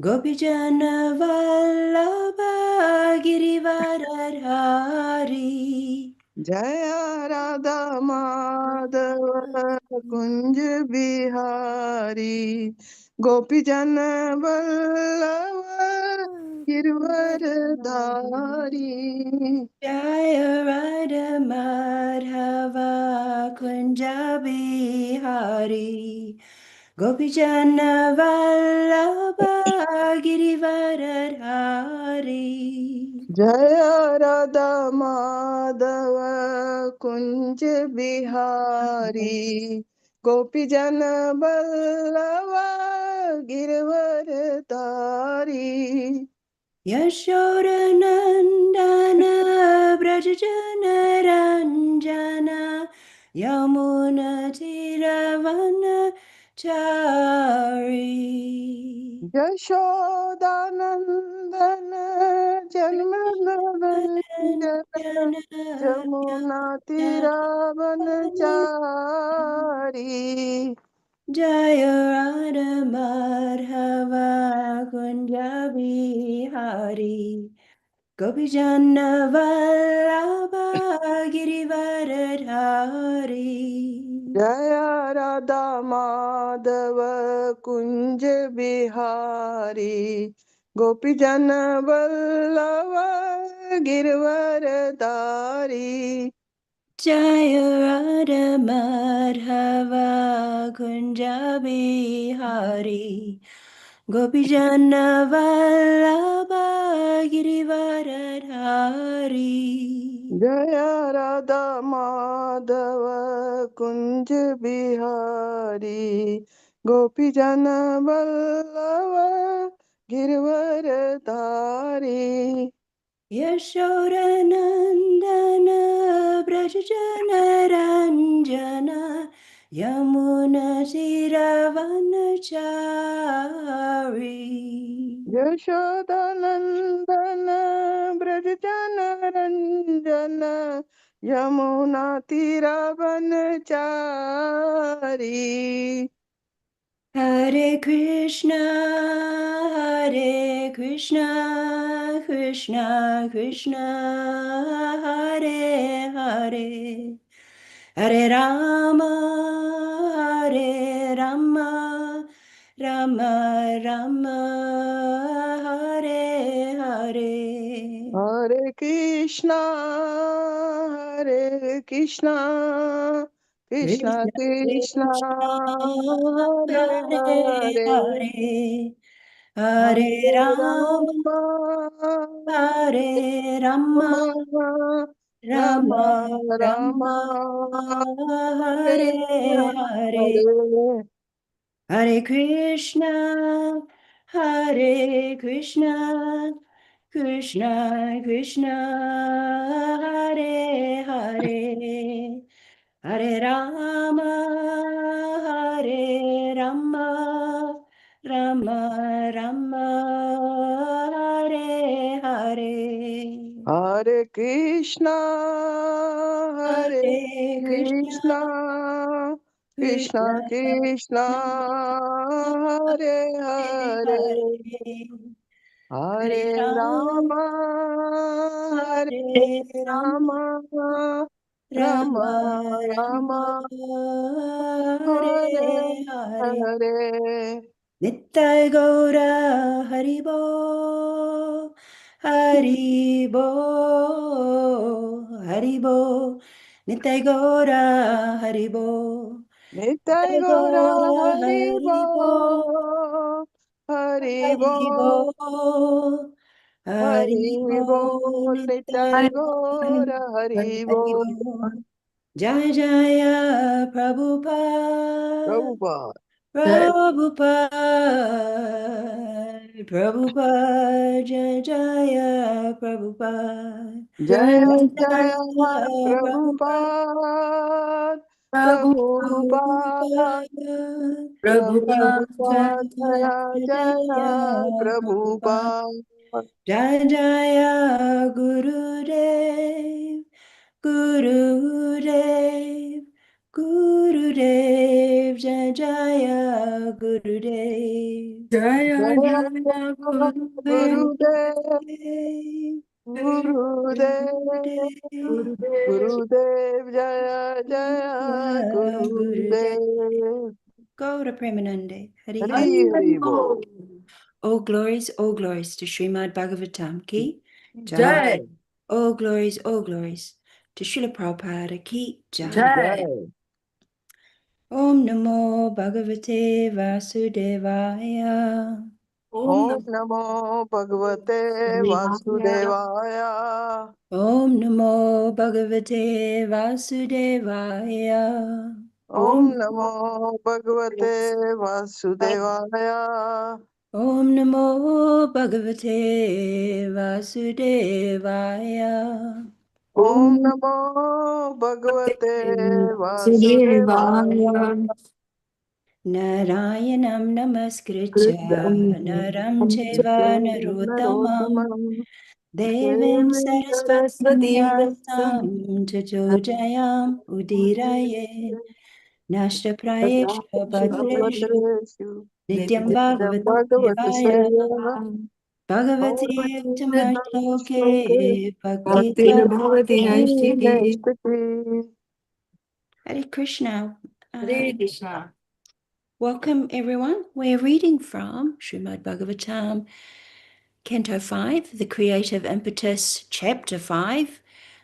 Gopijana Vallabha Girivaradhari. Jaya Radha Madhava Kunj Bihari Gopi Jana Vallabha Girvaradhari. Jaya Radha Madhava Kunja Bihari. Gopijana Vallabha Girivaradhari. Jaya Radha Madhava Kunj Bihari Gopi Jana Vallabha Girvaradhari. Yashodanandana Brajajana Ranjana Yamuna Tiravana Chari. Yashodanandana Janmanaranjana Jamuna Tiravanachari. Jaya Radha Madhava Kunja Bihari Gopijana Vallabha Girivaradhari. Jaya Radha Madhava Kunj Bihari Gopi Jana Vallabha Girvaradhari. Jaya Radha Madhava Kunja Bihari Gopijana Vallabha Girivaradhari. Jaya Radha Madhava Kunj Bihari Gopi Jana Vallabha Girvaradhari. Yashodanandana Brajajana Ranjana Yamuna Tiravanachari. Yashodanandana Brajajana Ranjana Yamuna Tiravanachari. Hare Krishna, Hare Krishna, Krishna Krishna, Hare Hare, Hare Rama, Hare Rama, Rama Rama, Hare Hare. Hare Krishna, Hare Krishna, Krishna Krishna Krishna, Krishna, Hare Hare Hare, Hare, Hare Hare Rama, Rama, Hare Rama, Rama, Rama Rama, Rama, Rama, Hare Hare Hare, Hare. Hare Krishna, Hare Krishna, Krishna Krishna, Hare Hare, Hare Rama, Hare Rama, Rama Rama, Hare Hare. Hare Krishna, Hare Hare Krishna, Krishna, Krishna Krishna Krishna, Krishna, Hare Hare Hare, Hare, Hare Hare Ram, Rama, Hare Hare Ram, Rama, Rama Rama Rama, Rama, Hare Hare Hare. Hare. Nittai Gaura Haribo, Haribo, Haribo, Nittai Gaura Haribo, Nitai Nittai Gaura Gaura Haribo, Haribo, Haribo, Haribo, Haribo, Haribo, Nittai Nitai Gaura Haribo. Haribo. Jaya Jaya Prabhupada. Prabhupada. Prabhupada, Prabhupada, Jaya Jaya Prabhupada, Jaya Jaya Jaya Prabhupada, Prabhupada, Prabhupada, Prabhupada, Jaya Prabhupada, Jaya Jaya Jaya Prabhupada, Prabhupada. Jaya Jaya Gurudev, Gurudev, Gurudev, Jaya Jaya Gurudev. Jaya Jaya Jaya Gurudev Gurudev, Gurudev, Gurudev Gurudev, Jaya Jaya Gurudev. Gurudev. Gaura Premanande. Hari Hari. Hari Hari Bol. All glories to Śrīmad-Bhāgavatam ki Jai. Jai, All glories to Srila Prabhupada ki Jai. Jai. Om Namo Bhagavate Vasudevaya. Om Namo Bhagavate Vasudevaya. Om Namo Bhagavate Vasudevaya. Om Namo Bhagavate Vasudevaya. Om Namo Bhagavate Vasudevaya. Om Namo Bhagavate Vasudevaya. Narayanam Namaskritya Naram Chaiva Narottamam Narottamam Devim Devim Saraswati Saraswati Vyasam Tato Jayam Udiraye Nashtaprayeshu Bhadreshu Bhadreshu Nityam Nityam Bhagavati Bhagavati Sevaya Sevaya Bhagavati Bhagavati Uttama Shloke Shloke Bhakti Bhaktita Bhavati Hashtagi. Nestati. Hare Krishna. Hare Krishna. Welcome everyone. We're reading from Śrīmad-Bhāgavatam, Canto 5, The Creative Impetus, Chapter 5,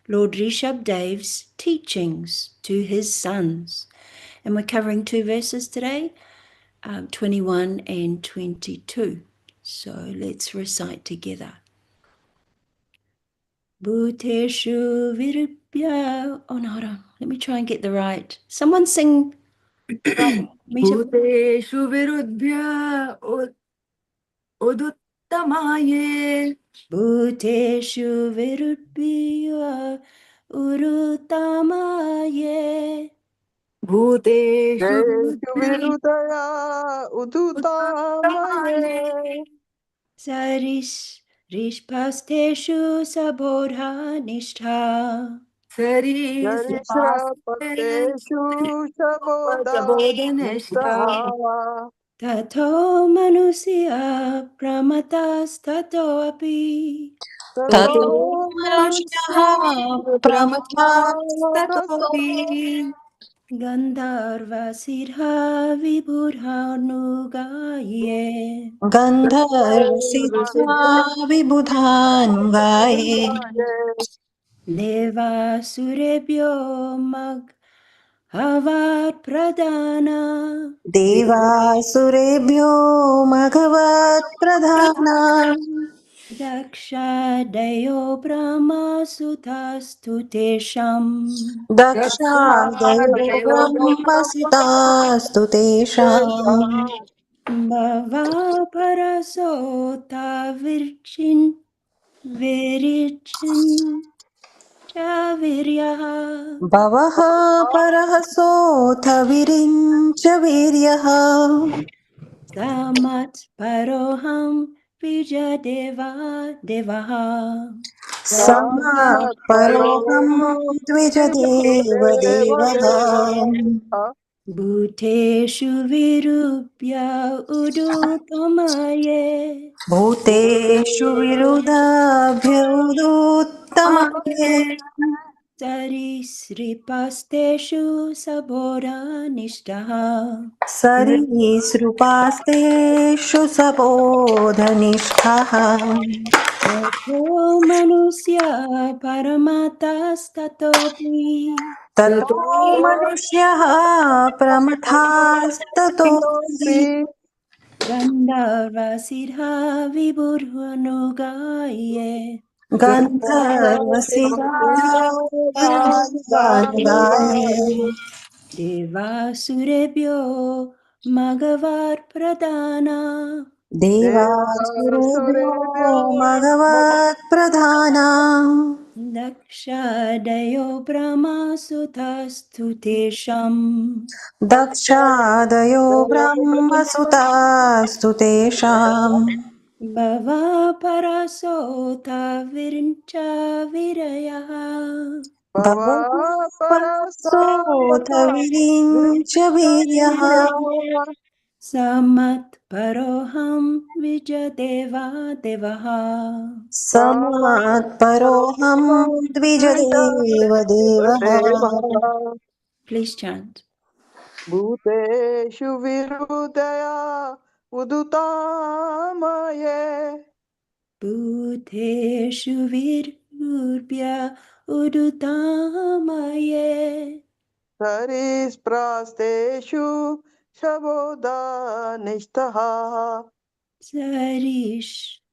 Lord Rishabh-Dev's teachings to his sons. And we're covering two verses today, 21 and 22. So let's recite together. Bhuteshu virubhya. Oh no, hold on. Let me try and get the right. Someone sing the right. Meet up. Bhuteshu Virudhya Uduttamaye. Bhuteshu virubhya urutamaye. Bhuteshu Deshu Virudhya Virudaya Udutamaye. Uduttamaye. Saris rishpasteshu sabodha nishtha. Sari Srivaste Yarishrapateshu Shaboda Bodhaneshta. Nishtaha. Tato manusya pramatas tato api. Tato Tato Manusya Manusyaha Pramatato Pramatastatopi. Gandharva siddha vibhuranugaye. गन्धर्वसिद्ध्या विबुधानुगाये Devasurebhyo mag avat pradana. देवासुरेभ्यो मघवत्प्रधाना Daksha dayo brahma sutastu tesham. दक्षादयो ब्रह्मसुतास्तु तेषाम् Bhava parasota virichin chaviryaha. भवः परः सोऽथ विरिञ्च वीर्यः Samat paroham vijadeva devaha. समात्परोऽहं द्विजदेवदेवः Bhuteshu virubhya udutamaye. भूतेषु विरुदाभ्युदुत्तमये Sarisripasteshu sabodha nishtaha. सरीसृपास्तेषु सबोधनिष्ठः Tato manusya paramatastattopi. ततो मनुष्यः प्रमथास्ततोऽपि Gandharva siddha vibhuranugaye. गन्धर्वसिद्धानुगाये Devasurebhyo magavar pradana. देवासुरेभ्यो मघवत्प्रधाना Dakshadayo brahma sutastu tesham. दक्षादयो ब्रह्मसुतास्तु तेषाम् Bhava parasota virincha virayaha. Bhava भवपरसोऽथ Parasota विरिञ्च वीर्यः Virya Samat paroham vijadeva devaha. समात् परोऽहं Dwijdev देवः Please chant. भूतेषु विरुदया उदुतामये Bhuteshu virbhya udutamaye. सरिस्प्रास्तेषु शबोदानिष्ठः Sarish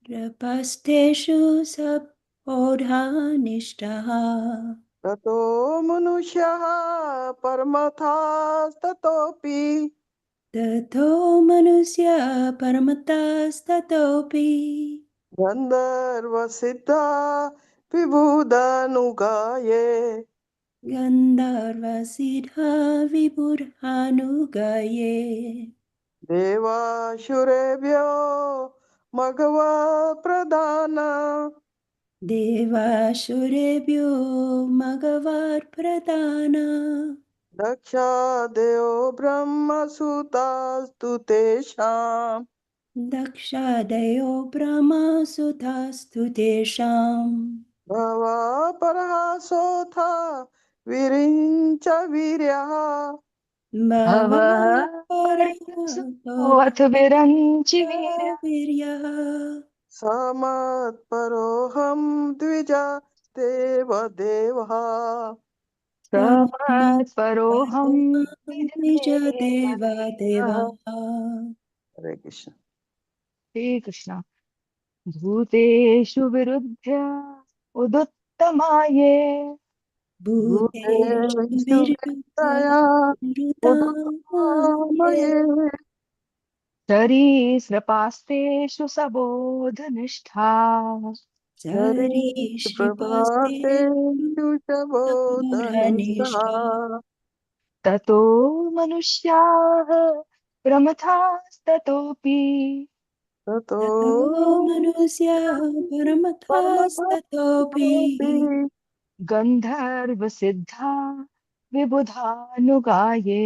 rapasteshu sabodhanishtaha. ततो मनुष्यः परमथास्ततोऽपि Tato manusya paramatastattopi. गन्धर्वसिद्धा विबुधनुगाये Gandharva siddha vibhurhanugaye. देवासुरेभ्यो मघवप्रधान Devashurebhyo magavar pradana. दक्षादयो ब्रह्मसुतास्तु तेषाम् Dakshadayo brahma sutastu tesham. भवापरः विरिञ्च वीर्यः Bhava अथ विरञ्चि वीर्य viryaha. समत्परोऽहं द्विज देवदेवः समत्परोऽहं Nija deva deva. हरे कृष्ण श्रीकृष्ण भूतेषु विरुध्य उदुत्तमाये Bhuteshu भूतेषु virudhya वित्तया udutamaye. उदुतामये सरीसृपास्तेषु सबोधनिष्ठा Sarishripaste हरिप्रभातेषु शबोधनिष्ठः Dhanishta. ततो मनुष्याः प्रमथास्ततोऽपि ततो Tato manusya paramathastatopi. परमपदोऽपि गन्धर्वसिद्धा विबुधानुगाये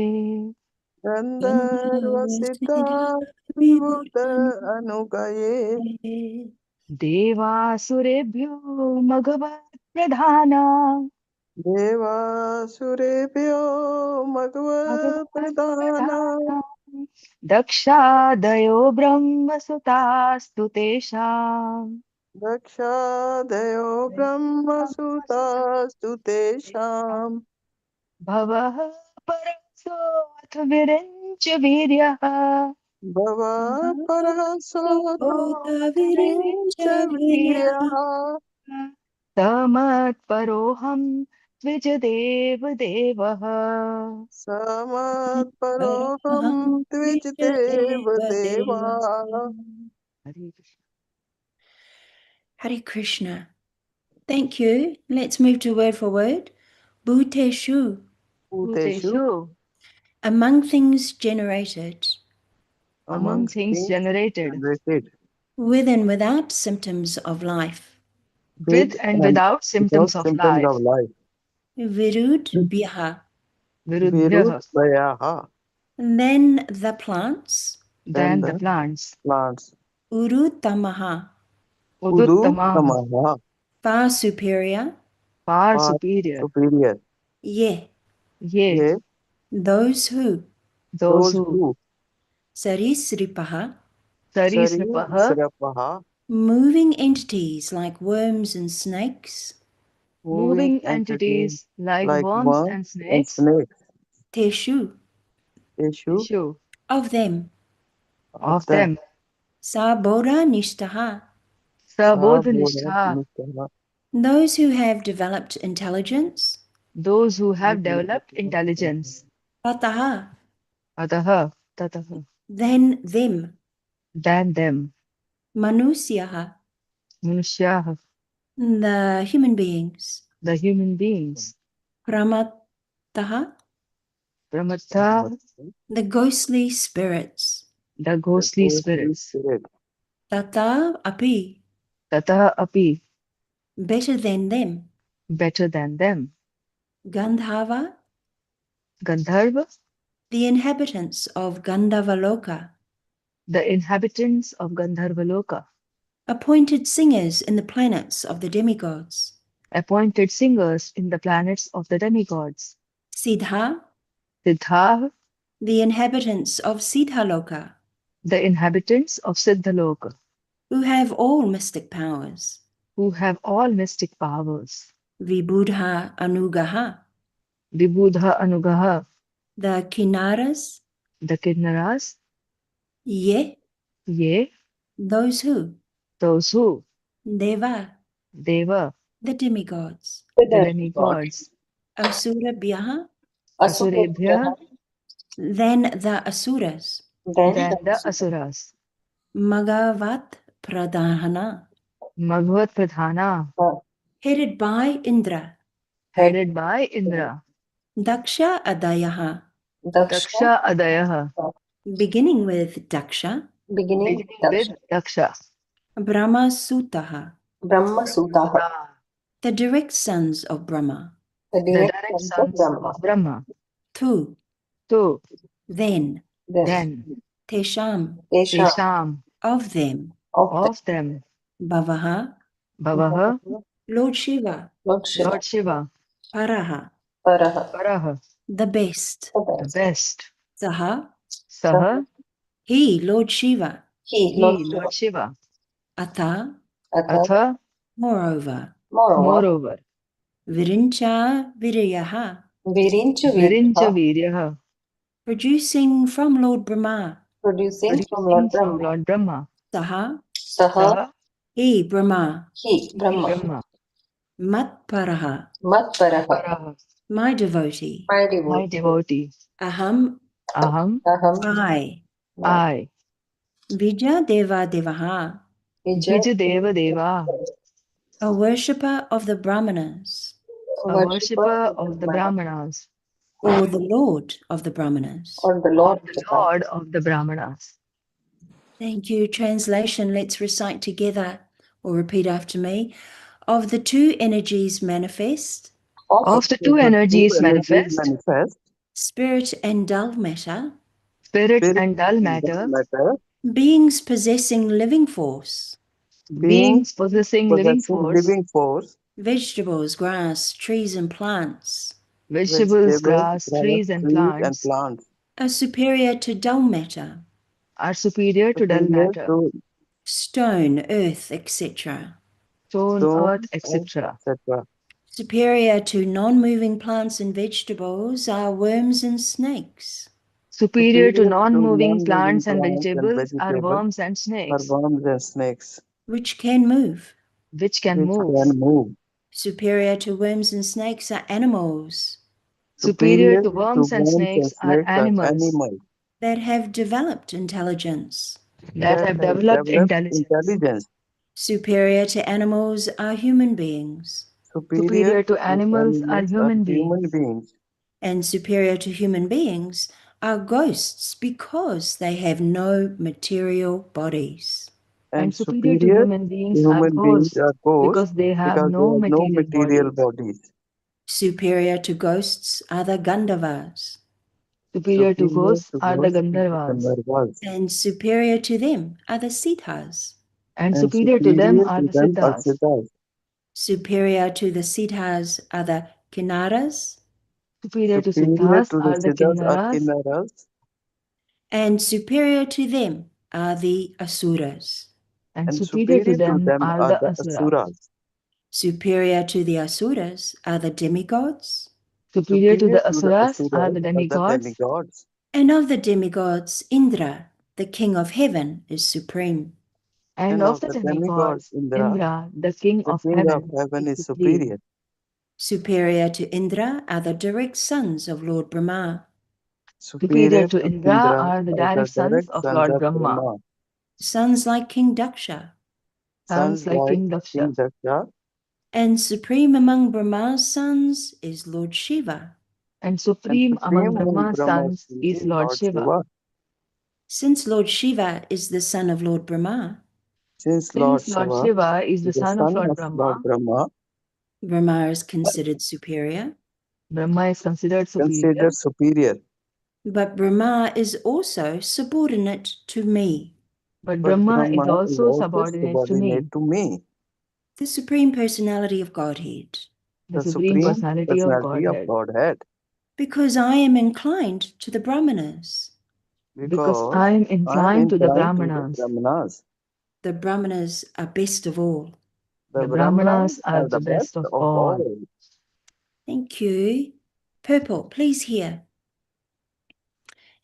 गन्धर्वसिद्धा Gandharvasiddha विभूत vibhurhanugaye. अनुगये देवासुरेभ्यो मघवत्प्रधाना देवासुरेभ्यो मघवप्रदाना मघवत्प्रधाना दक्षादयो ब्रह्मसुतास्तु तेषाम् दक्षादयो ब्रह्मसुतास्तु तेषाम् भवः परसोऽथ विरिञ्च वीर्यः भव परः सोतो Ota विरिञ्च virincha virya. वीर्यः समत्परोऽहं द्विजदेवदेवः समत्परोऽहं Paramaham Dwijdev Vijadeva देवा Deva. Hare Krishna Hare Krishna. Thank you. Let's move to word for word. Bhuteshu, भूतेषु भूतेषु among things generated, among things generated generated with and without symptoms of life. with with and and without without symptoms of symptoms life of life. Virud Bhyaha. virudbhyah Virudvayaha. Then the plants, Then than the the plants plants. Urutamaha, Udu uduttama Tamaha. far superior, far Far superior superior. ye, ye Yea, those who, those those who who Sarisripaha, Sari sarisrapaha Srapaha, moving entities like worms and snakes, moving moving entities entities like like worms worms and and snakes snakes. Teshu, Issue issue of them, of of them. them Sabora Nishtaha, sabodhanishta those who have developed intelligence, those who have developed intelligence Tataha, ataha tataha then them, than them Manusyaha, manushyaha the human beings, the human beings Pramataha, pramatha the ghostly spirits, the The ghostly Holy spirits Spirit. Tata Api, tataha api better than them, better than them Gandhava, gandharva the inhabitants of Gandharvaloka, the inhabitants of Gandharvaloka, appointed singers in the planets of the demigods, appointed singers in the planets of the demigods, Siddha, Siddha, the inhabitants of Siddhaloka, the inhabitants of Siddhaloka, who have all mystic powers, who have all mystic powers, Vibudha Anugaha, Vibudha Anugaha, the Kinnaras, the Kinnaras, Ye, Ye, those who, those who, Deva, Deva, the demigods, the demigods, Asurabhyaha, Asurebhya, then the Asuras, then the Asuras, Magavat Pradhana, Magvat Pradhana, headed by Indra, headed by Indra, Daksha Adayaha, Daksha Adayaha, beginning with Daksha, beginning with Daksha, Brahma Sutaha, Brahma, the direct sons of Brahma, the direct sons of Brahma, Tu, Tu, then, then, Tesham, Tesham, of them, of them, Bhavaha, Bhavaha, Lord Shiva, Lord Shiva, Paraha, Paraha, the best, the best, Saha, Saha, he, Lord Shiva, he, Lord Shiva, Atha, Atha, moreover, moreover, Virincha Viriyaha, Virincha Viryaha, producing from Lord Brahma, producing from Lord Brahma, Saha, Saha, he, Brahma, Brahma, Matparaha, Paraha, my devotee, my devotee, Aham, Aham, I, I, Vijaya Deva Devaha, Vijadeva Deva, a worshipper of the Brahmanas, a worshipper of the Brahmanas, or the Lord of the Brahmanas. or the Lord of the Brahmanas. Thank you. Translation, let's recite together or repeat after me. Of the two energies manifest, Of the two energies manifest, spirit and dull matter, spirit and dull matter, beings possessing living force, beings possessing living force, vegetables, grass, trees and plants, vegetables, grass, trees and plants, are superior to dull matter, are superior to dull matter, stone, earth, etc., stone, earth, etc. superior to non-moving plants and vegetables are worms and snakes, Superior to non-moving plants and vegetables are worms and snakes, which can move. which can move. Superior to worms and snakes are animals Superior to worms and snakes are animals that have developed intelligence. that have developed intelligence. Superior to animals are human beings. Superior to animals are human beings. And superior to human beings are ghosts because they have no material bodies. And superior to human beings are ghosts because they have no material bodies. Superior to ghosts are the Gandharvas. Superior to ghosts are the Gandharvas. And superior to them are the Siddhas. And superior to them are the Siddhas. Superior to the Siddhas are the Kinnaras. Superior to Siddhas are the Kinnaras. And superior to them are the Asuras. And superior to them are the Asuras. Superior to the Asuras are the demigods. Superior to the Asuras are the demigods. And of the demigods, Indra, the king of heaven, is supreme. And of the demigods, Indra, the king of heaven, is superior. Superior to Indra are the direct sons of Lord Brahma. Superior to Indra are the direct sons of Lord Brahma. Sons like King Daksha. Sons like King Daksha. And supreme among Brahma's sons is Lord Shiva. And supreme among Brahma's sons is Lord Shiva. Since Lord Shiva is the son of Lord Brahma, Since Lord Shiva is the son of Lord Brahma, Brahma is considered superior. Brahma is considered superior. But Brahma is also subordinate to me. But Brahma is also subordinate to me. The Supreme Personality of Godhead. The Supreme Personality of Godhead. Because I am inclined to the Brahmanas. Because I am inclined to the Brahmanas. The Brahmanas are best of all. The Brahmanas are the best of all. Thank you. Purple, please hear.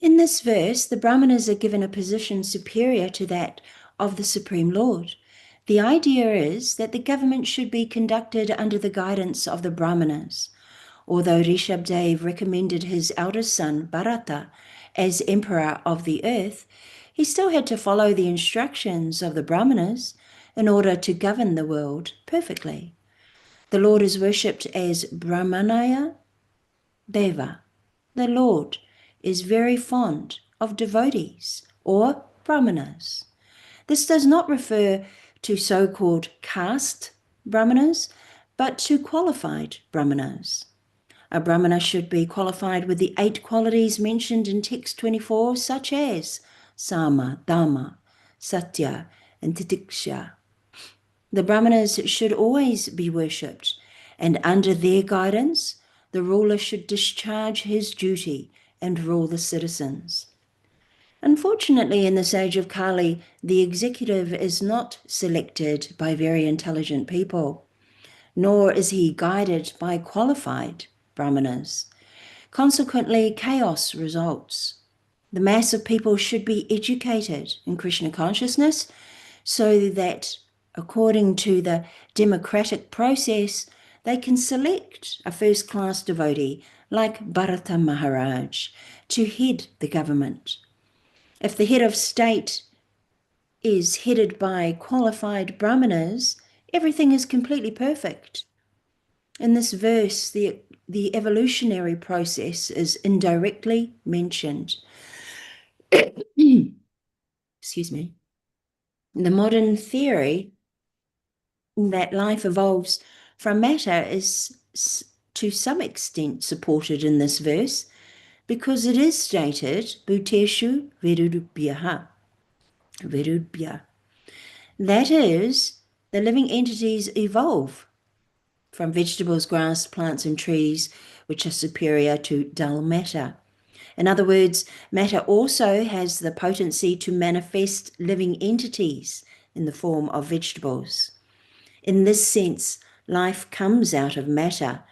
In this verse, the Brahmanas are given a position superior to that of the Supreme Lord. The idea is that the government should be conducted under the guidance of the Brahmanas. Although Rishabdev recommended his eldest son, Bharata, as emperor of the earth, he still had to follow the instructions of the Brahmanas in order to govern the world perfectly. The Lord is worshipped as Brahmanaya Deva. The Lord is very fond of devotees or Brahmanas. This does not refer to so-called caste Brahmanas, but to qualified Brahmanas. A Brahmana should be qualified with the 8 qualities mentioned in text 24, such as Sama, Dhamma, Satya, and Titiksha. The Brahmanas should always be worshipped, and under their guidance, the ruler should discharge his duty and rule the citizens. Unfortunately, in this age of Kali, the executive is not selected by very intelligent people, nor is he guided by qualified Brahmanas. Consequently, chaos results. The mass of people should be educated in Krishna consciousness so that, according to the democratic process, they can select a first-class devotee like Bharata Maharaj to head the government. If the head of state is headed by qualified Brahmanas, everything is completely perfect. In this verse, the evolutionary process is indirectly mentioned. Excuse me. The modern theory that life evolves from matter is to some extent supported in this verse, because it is stated, Bhuteshu Virudbhyaha. That is, the living entities evolve from vegetables, grass, plants, and trees, which are superior to dull matter. In other words, matter also has the potency to manifest living entities in the form of vegetables. In this sense, life comes out of matter,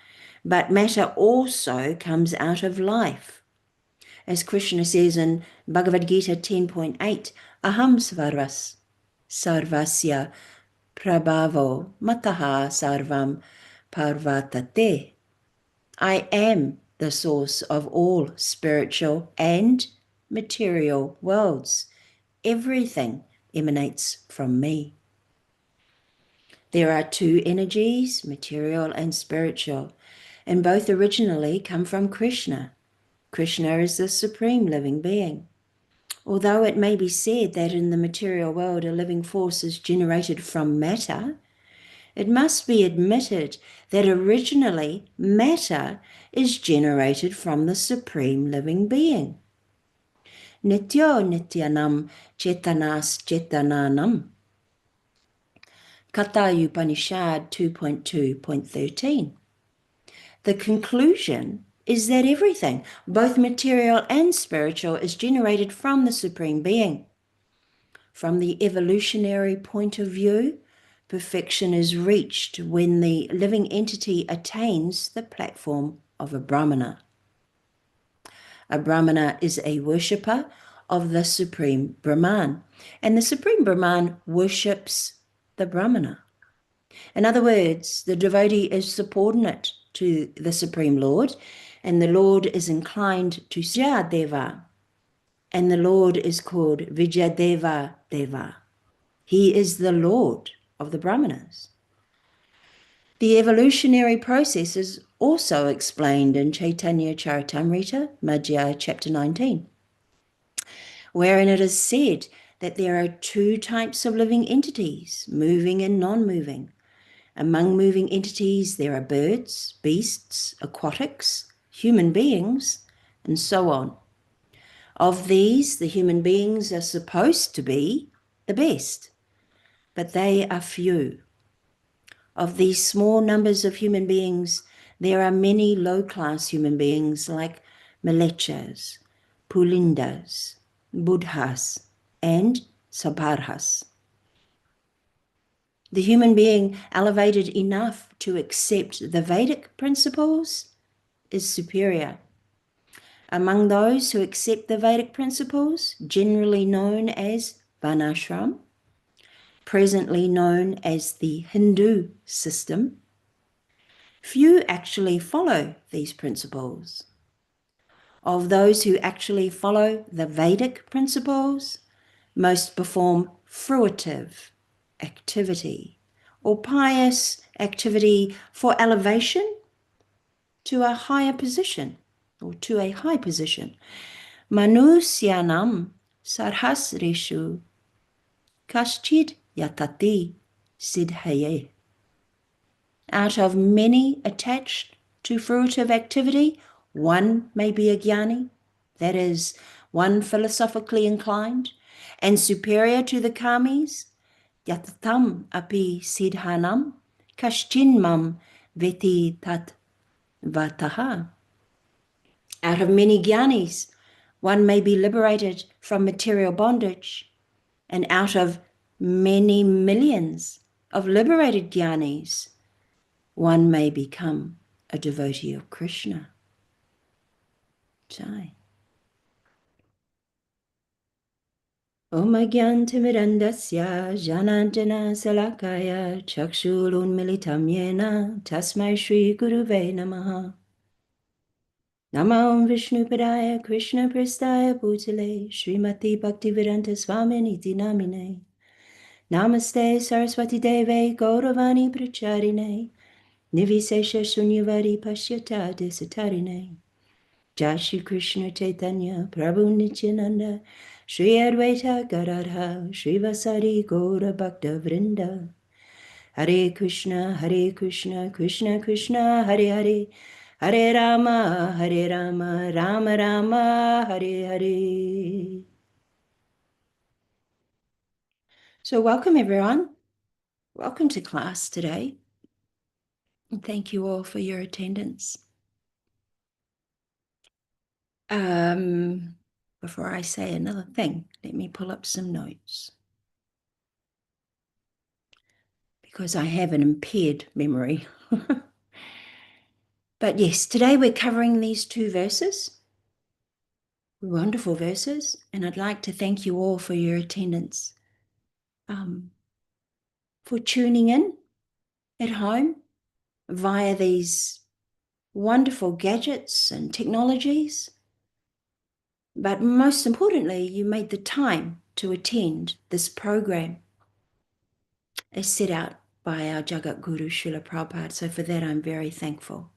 but matter also comes out of life. As Krishna says in Bhagavad Gita 10.8, Aham sarvasya prabhavo mataha sarvam parvatate. I am the source of all spiritual and material worlds. Everything emanates from me. There are 2 energies, material and spiritual, and both originally come from Krishna. Krishna is the supreme living being. Although it may be said that in the material world a living force is generated from matter, it must be admitted that originally matter is generated from the supreme living being. Nityo nityanam chetanas chetananam. Katha Upanishad 2.2.13. The conclusion is that everything, both material and spiritual, is generated from the Supreme Being. From the evolutionary point of view, perfection is reached when the living entity attains the platform of a Brahmana. A Brahmana is a worshipper of the Supreme Brahman, and the Supreme Brahman worships the Brahmana. In other words, the devotee is subordinate to the Supreme Lord, and the Lord is inclined to Vijayadeva, and the Lord is called Vijayadeva Deva. He is the Lord of the Brahmanas. The evolutionary process is also explained in Chaitanya Charitamrita, Madhya, chapter 19, wherein it is said that there are 2 types of living entities, moving and non-moving. Among moving entities, there are birds, beasts, aquatics, human beings, and so on. Of these, the human beings are supposed to be the best, but they are few. Of these small numbers of human beings, there are many low-class human beings like Malechas, Pulindas, Buddhas, and Sabarhas. The human being elevated enough to accept the Vedic principles is superior. Among those who accept the Vedic principles, generally known as Varnashram, presently known as the Hindu system, few actually follow these principles. Of those who actually follow the Vedic principles, most perform fruitive activity or pious activity for elevation to a higher position or to a high position. Manusyanam sarhasreshu kaschid yatati siddhaye. Out of many attached to fruitive activity, one may be a jnani, that is, one philosophically inclined, and superior to the karmis, yatatam api siddhanam kaschinmam veti tat vataha. Out of many jnanis, one may be liberated from material bondage, and out of many millions of liberated jnanis, one may become a devotee of Krishna. Jai. Om Agyantimirandasya Janantana Salakaya Chakshurunmilitam Yena Tasmai Shri Guruve Namaha. Namo Vishnu Padaya Krishna Prestaya Bhutale Srimati Bhaktivedanta Swaminiti Namine. Namaste Saraswati Deve Gauravani Pracharine Nivishesha Sunyavari Pashyata Desatarine. Jai Shri Krishna Chaitanya Prabhu Nityananda Shri Advaita Gadadha Srivasari Gaura Bhakta Vrinda. Hare Krishna Krishna Krishna Hare Hare Hare Rama Rama Rama Hare Hare. So welcome everyone. Welcome to class today. And thank you all for your attendance. Before I say another thing, let me pull up some notes, because I have an impaired memory. But yes, today we're covering these two verses, wonderful verses, and I'd like to thank you all for your attendance, for tuning in at home via these wonderful gadgets and technologies. But most importantly, you made the time to attend this program as set out by our Jagat Guru Srila Prabhupada. So for that, I'm very thankful.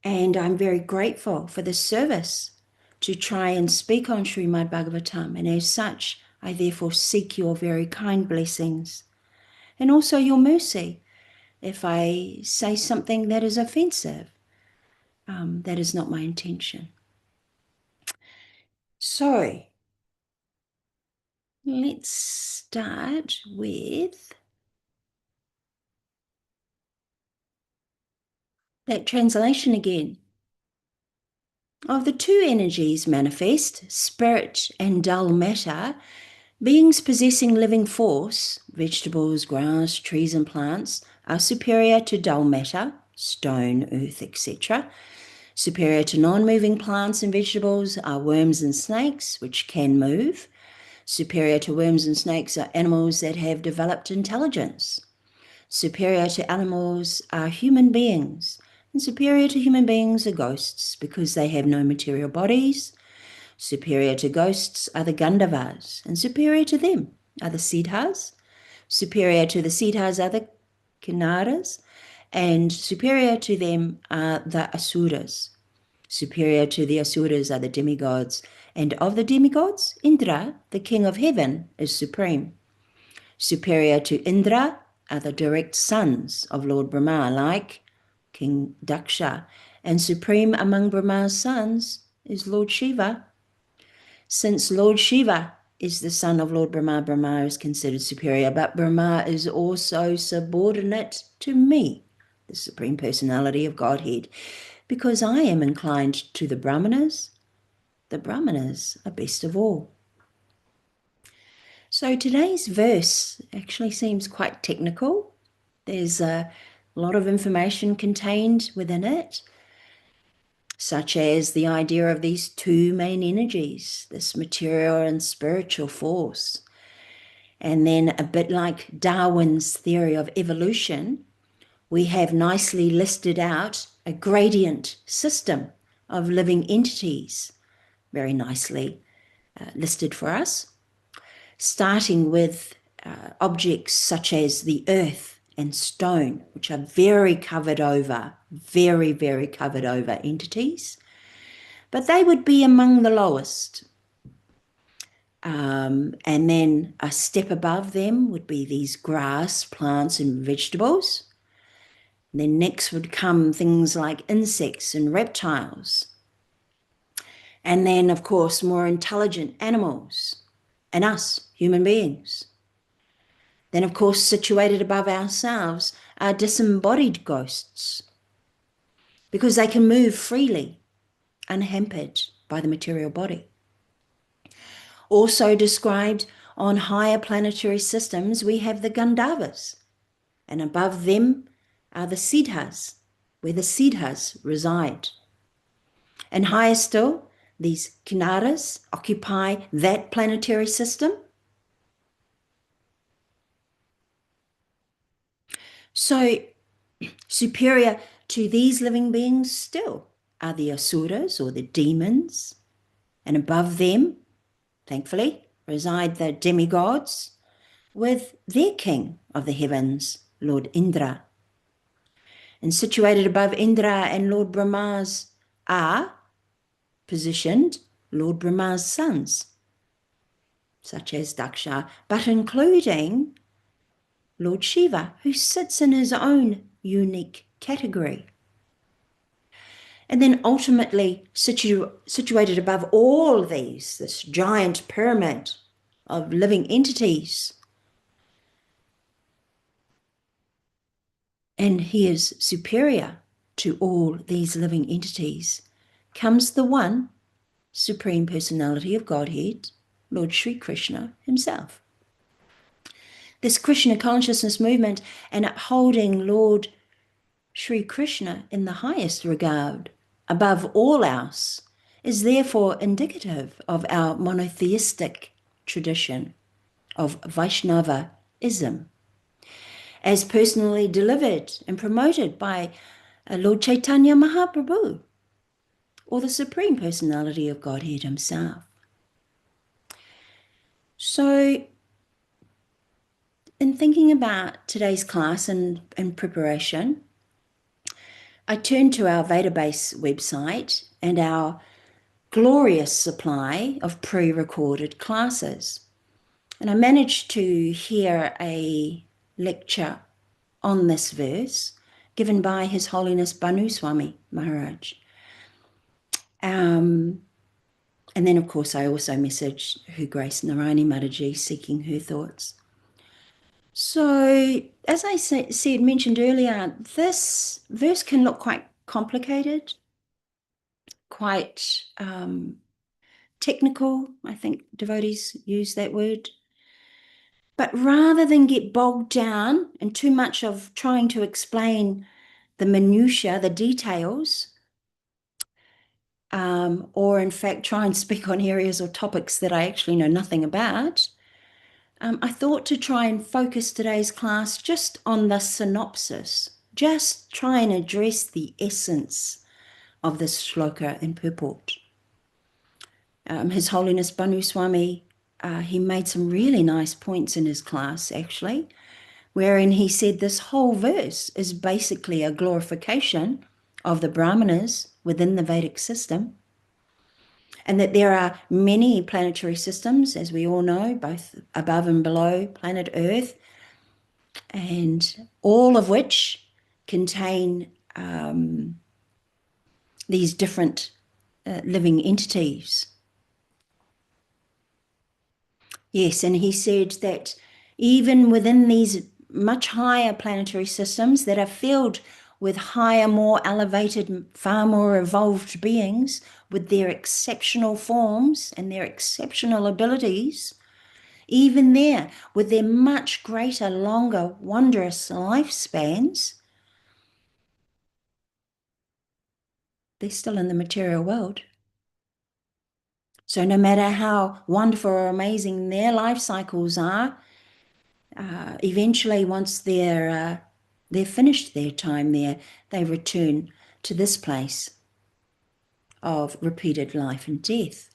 And I'm very grateful for this service to try and speak on Śrīmad-Bhāgavatam. And as such, I therefore seek your very kind blessings and also your mercy if I say something that is offensive. That is not my intention. So let's start with that translation again. Of the two energies manifest, spirit and dull matter, beings possessing living force, vegetables, grass, trees and plants, are superior to dull matter, stone, earth, etc. Superior to non-moving plants and vegetables are worms and snakes, which can move. Superior to worms and snakes are animals that have developed intelligence. Superior to animals are human beings, and superior to human beings are ghosts because they have no material bodies. Superior to ghosts are the Gandharvas, and superior to them are the Siddhas. Superior to the Siddhas are the Kinnaras, and superior to them are the Asuras. Superior to the Asuras are the demigods, and of the demigods, Indra, the king of heaven, is supreme. Superior to Indra are the direct sons of Lord Brahma, like King Daksha, and supreme among Brahma's sons is Lord Shiva, Since Lord Shiva is the son of Lord Brahma, Brahma is considered superior, but Brahma is also subordinate to me, the Supreme Personality of Godhead, because I am inclined to the Brahmanas. The Brahmanas are best of all. So today's verse actually seems quite technical. There's a lot of information contained within it, such as the idea of these two main energies, this material and spiritual force. And then a bit like Darwin's theory of evolution, we have nicely listed out a gradient system of living entities, very nicely listed for us, starting with objects such as the earth and stone, which are very covered over, very, very covered over entities, but they would be among the lowest. And then a step above them would be these grass, plants, and vegetables. And then next would come things like insects and reptiles. And then, of course, more intelligent animals and us, human beings. Then, of course, situated above ourselves are disembodied ghosts, because they can move freely, unhampered by the material body. Also described on higher planetary systems, we have the Gandharvas, and above them are the Siddhas, where the Siddhas reside. And higher still, these Kinnaras occupy that planetary system. So superior to these living beings still are the Asuras, or the demons, and above them, thankfully, reside the demigods with their king of the heavens, Lord Indra. And situated above Indra and Lord Brahma's are positioned Lord Brahma's sons, such as Daksha, but including Lord Shiva, who sits in his own unique category. And then ultimately situated above all these, this giant pyramid of living entities, and he is superior to all these living entities, comes the one Supreme Personality of Godhead, Lord Sri Krishna himself. This Krishna consciousness movement and upholding Lord Sri Krishna in the highest regard, above all else, is therefore indicative of our monotheistic tradition of Vaishnavaism, as personally delivered and promoted by Lord Chaitanya Mahaprabhu, or the Supreme Personality of Godhead himself. So, in thinking about today's class and preparation, I turned to our Vedabase website and our glorious supply of pre-recorded classes. And I managed to hear a lecture on this verse given by His Holiness Banu Swami Maharaj. And then, of course, I also messaged Her Grace Narayani Mataji seeking her thoughts. So, as I mentioned earlier, this verse can look quite complicated, quite technical. I think devotees use that word. But rather than get bogged down in too much of trying to explain the minutiae, the details, or in fact try and speak on areas or topics that I actually know nothing about, I thought to try and focus today's class just on the synopsis, just try and address the essence of this shloka and purport. His Holiness Banu Swami, he made some really nice points in his class actually, wherein he said this whole verse is basically a glorification of the Brahmanas within the Vedic system, and that there are many planetary systems, as we all know, both above and below planet Earth, and all of which contain these different living entities. Yes, and he said that even within these much higher planetary systems that are filled with higher, more elevated, far more evolved beings with their exceptional forms and their exceptional abilities, even there, with their much greater, longer, wondrous lifespans, they're still in the material world. So no matter how wonderful or amazing their life cycles are, eventually once they're finished their time there, they return to this place of repeated life and death.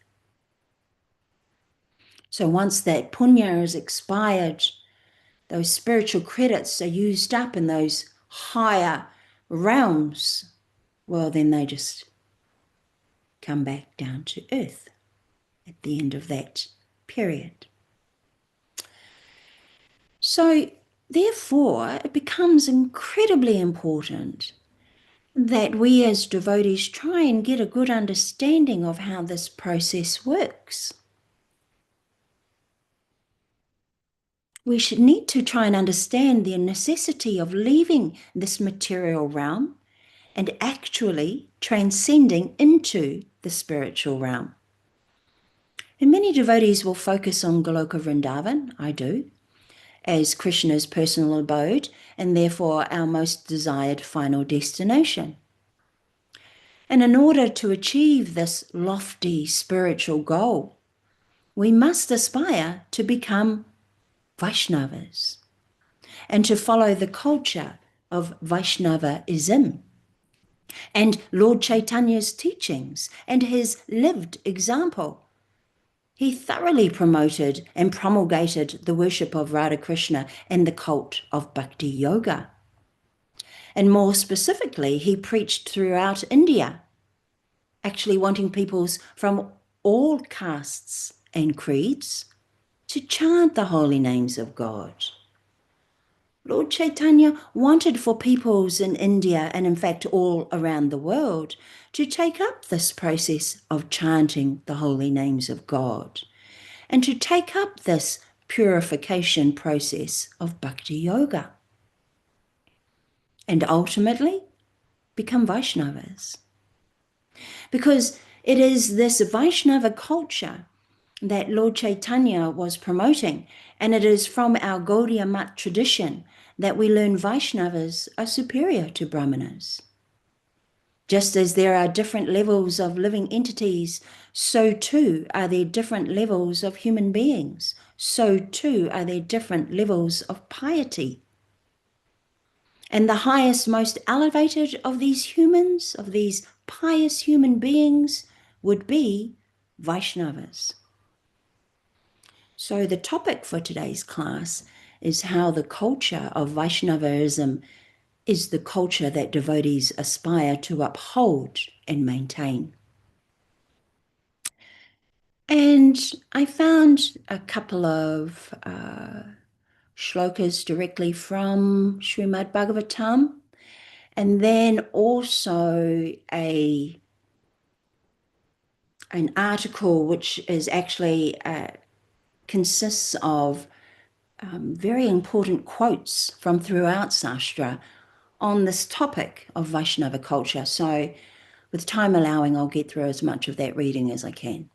So once that punya is expired, those spiritual credits are used up in those higher realms, well, then they just come back down to earth at the end of that period. So therefore, it becomes incredibly important that we as devotees try and get a good understanding of how this process works. We should need to try and understand the necessity of leaving this material realm and actually transcending into the spiritual realm. And many devotees will focus on Goloka Vrindavan, I do, as Krishna's personal abode and therefore our most desired final destination. And in order to achieve this lofty spiritual goal, we must aspire to become Vaishnavas and to follow the culture of Vaishnavaism and Lord Chaitanya's teachings and his lived example. He thoroughly promoted and promulgated the worship of Radha Krishna and the cult of Bhakti Yoga. And more specifically, he preached throughout India, actually wanting peoples from all castes and creeds to chant the holy names of God. Lord Chaitanya wanted for peoples in India and in fact all around the world to take up this process of chanting the holy names of God and to take up this purification process of Bhakti Yoga and ultimately become Vaishnavas. Because it is this Vaishnava culture that Lord Chaitanya was promoting, and it is from our Gaudiya Mat tradition that we learn Vaishnavas are superior to Brahmanas. Just as there are different levels of living entities, so too are there different levels of human beings. So too are there different levels of piety. And the highest, most elevated of these humans, of these pious human beings, would be Vaishnavas. So the topic for today's class is how the culture of Vaishnavaism is the culture that devotees aspire to uphold and maintain. And I found a couple of shlokas directly from Śrīmad-Bhāgavatam, and then also an article which is actually consists of very important quotes from throughout Sastra on this topic of Vaishnava culture. So with time allowing, I'll get through as much of that reading as I can.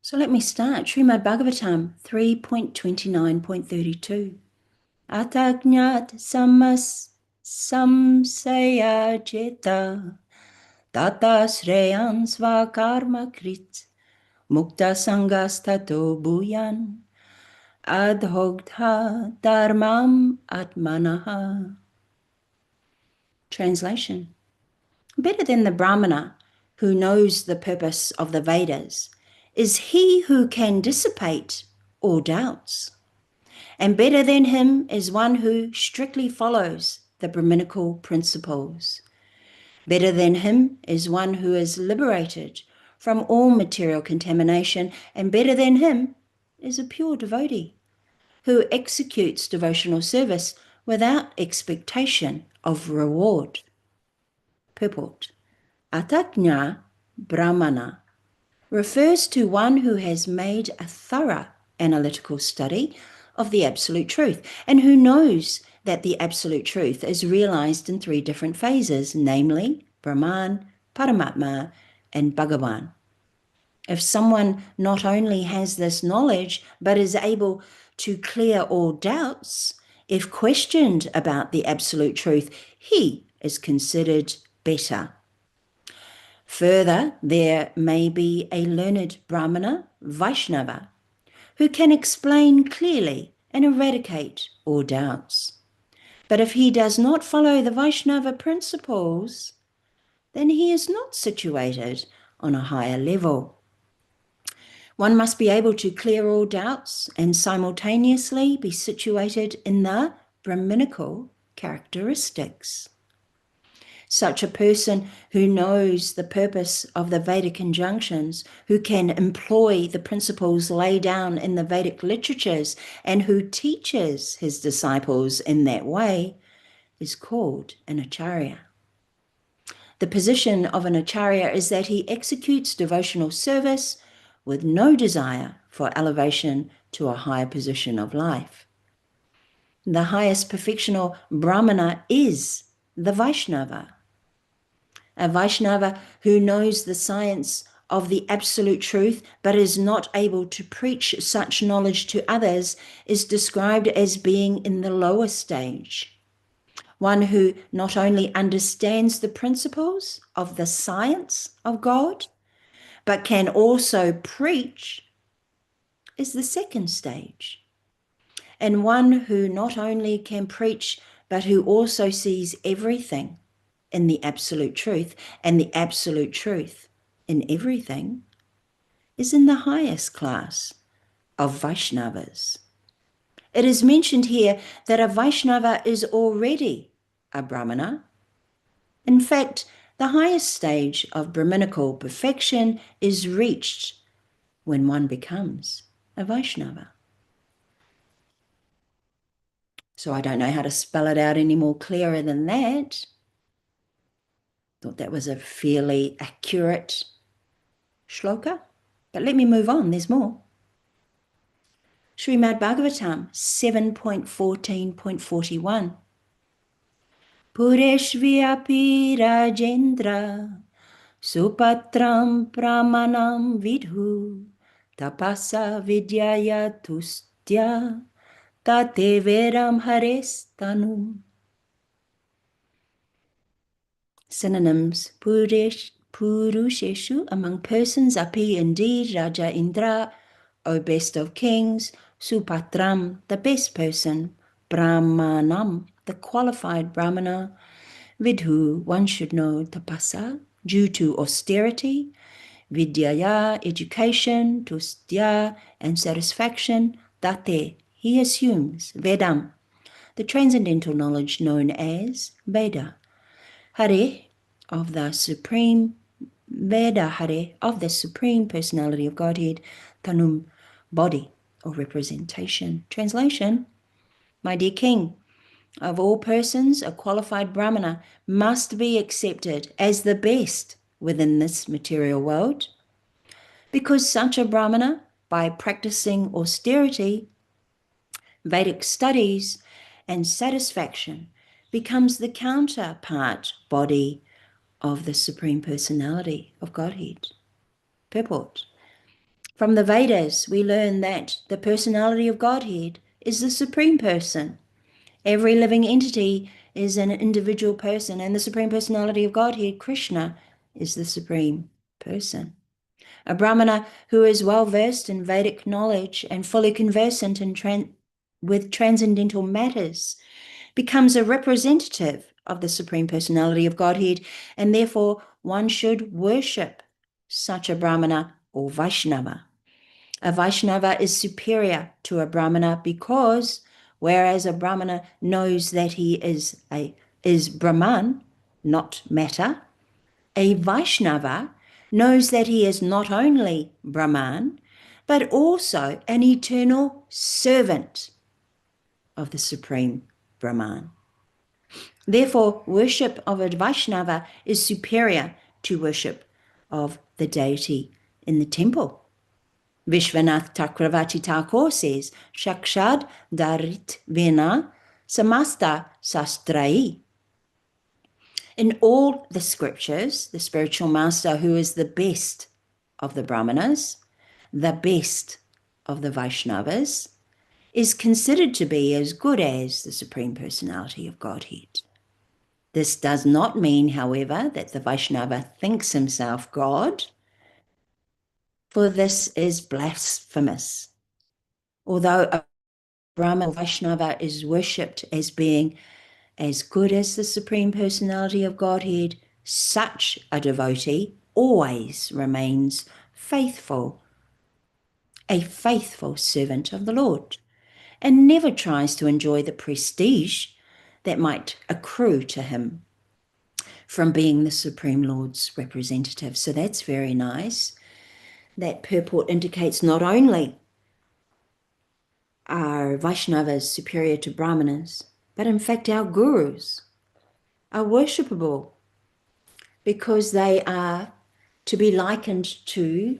So let me start. Śrīmad-Bhāgavatam 3.29.32. Atagnyat samas samsaya jeta tata sreyan svakarma krit mukta sangastato bhuyan adhogdha dharmam atmanaha. Translation. Better than the Brahmana who knows the purpose of the Vedas is he who can dissipate all doubts. And better than him is one who strictly follows the Brahminical principles. Better than him is one who is liberated from all material contamination, and better than him is a pure devotee who executes devotional service without expectation of reward. Purport. Atagnya Brahmana refers to one who has made a thorough analytical study of the absolute truth and who knows that the absolute truth is realized in 3 different phases, namely Brahman, Paramatma, and Bhagavan. If someone not only has this knowledge but is able to clear all doubts, if questioned about the absolute truth, he is considered better. Further, there may be a learned Brahmana, Vaishnava, who can explain clearly and eradicate all doubts. But if he does not follow the Vaishnava principles, then he is not situated on a higher level. One must be able to clear all doubts and simultaneously be situated in the Brahminical characteristics. Such a person who knows the purpose of the Vedic injunctions, who can employ the principles laid down in the Vedic literatures, and who teaches his disciples in that way, is called an acharya. The position of an acharya is that he executes devotional service with no desire for elevation to a higher position of life. The highest perfectional Brahmana is the Vaishnava. A Vaishnava who knows the science of the absolute truth but is not able to preach such knowledge to others is described as being in the lower stage. One who not only understands the principles of the science of God, but can also preach is the second stage. And one who not only can preach, but who also sees everything in the absolute truth, and the absolute truth in everything, is in the highest class of Vaishnavas. It is mentioned here that a Vaishnava is already a Brahmana. In fact, the highest stage of Brahminical perfection is reached when one becomes a Vaishnava. So I don't know how to spell it out any more clearer than that. Thought that was a fairly accurate shloka. But let me move on, there's more. Śrīmad-Bhāgavatam 7.14.41. Pureshvyapi Rajendra Supatram Pramanam Vidhu Tapasa Vidyaya Tustya Tate Veram Harestanum. Synonyms: Purusheshu, among persons, api, indeed, Raja Indra, O best of kings, Supatram, the best person, Brahmanam, the qualified Brahmana, Vidhu, one should know, Tapasa, due to austerity, Vidyaya, education, Tustya, and satisfaction, Tate, he assumes, Vedam, the transcendental knowledge known as Veda. Hare, of the Supreme, Veda Hare, of the Supreme Personality of Godhead, Tanum, body or representation. Translation: my dear King, of all persons, a qualified Brahmana must be accepted as the best within this material world, because such a Brahmana, by practicing austerity, Vedic studies, and satisfaction, becomes the counterpart body of the Supreme Personality of Godhead. Purport: from the Vedas, we learn that the Personality of Godhead is the Supreme Person. Every living entity is an individual person, and the Supreme Personality of Godhead, Krishna, is the Supreme Person. A Brahmana who is well versed in Vedic knowledge and fully conversant with transcendental matters becomes a representative of the Supreme Personality of Godhead, and therefore one should worship such a Brahmana or Vaishnava. A Vaishnava is superior to a Brahmana because, whereas a Brahmana knows that he is Brahman, not matter, a Vaishnava knows that he is not only Brahman, but also an eternal servant of the Supreme Brahman. Therefore, worship of a Vaishnava is superior to worship of the deity in the temple. Vishwanath Chakravarti Thakur says, Shakshad Darit Vena Samasta Sastrai. In all the scriptures, the spiritual master, who is the best of the Brahmanas, the best of the Vaishnavas, is considered to be as good as the Supreme Personality of Godhead. This does not mean, however, that the Vaishnava thinks himself God, for this is blasphemous. Although a Brahma or Vaishnava is worshipped as being as good as the Supreme Personality of Godhead, such a devotee always remains faithful, a faithful servant of the Lord, and never tries to enjoy the prestige that might accrue to him from being the Supreme Lord's representative. So that's very nice. That purport indicates not only are Vaishnavas superior to Brahmanas, but in fact our gurus are worshipable because they are to be likened to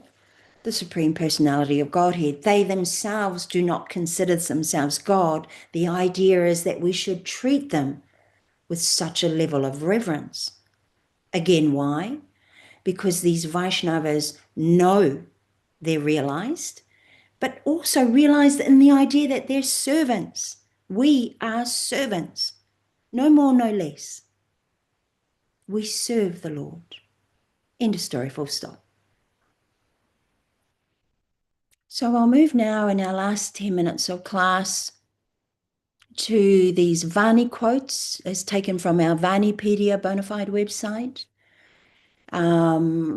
the Supreme Personality of Godhead. They themselves do not consider themselves God. The idea is that we should treat them with such a level of reverence. Again, why? Because these Vaishnavas know they're realized, but also realize in the idea that they're servants. We are servants, no more, no less. We serve the Lord. End of story, full stop. So I'll move now in our last 10 minutes of class to these Vani quotes as taken from our Vanipedia Bonafide website,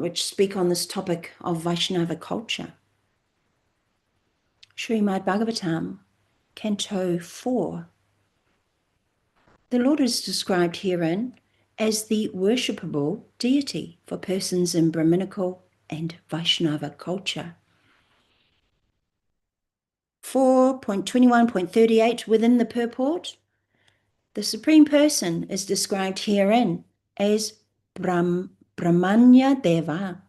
which speak on this topic of Vaishnava culture. Śrīmad-Bhāgavatam, Canto 4. The Lord is described herein as the worshipable deity for persons in Brahminical and Vaishnava culture. 4.21.38 within the purport, the Supreme Person is described herein as Brahmanya Deva.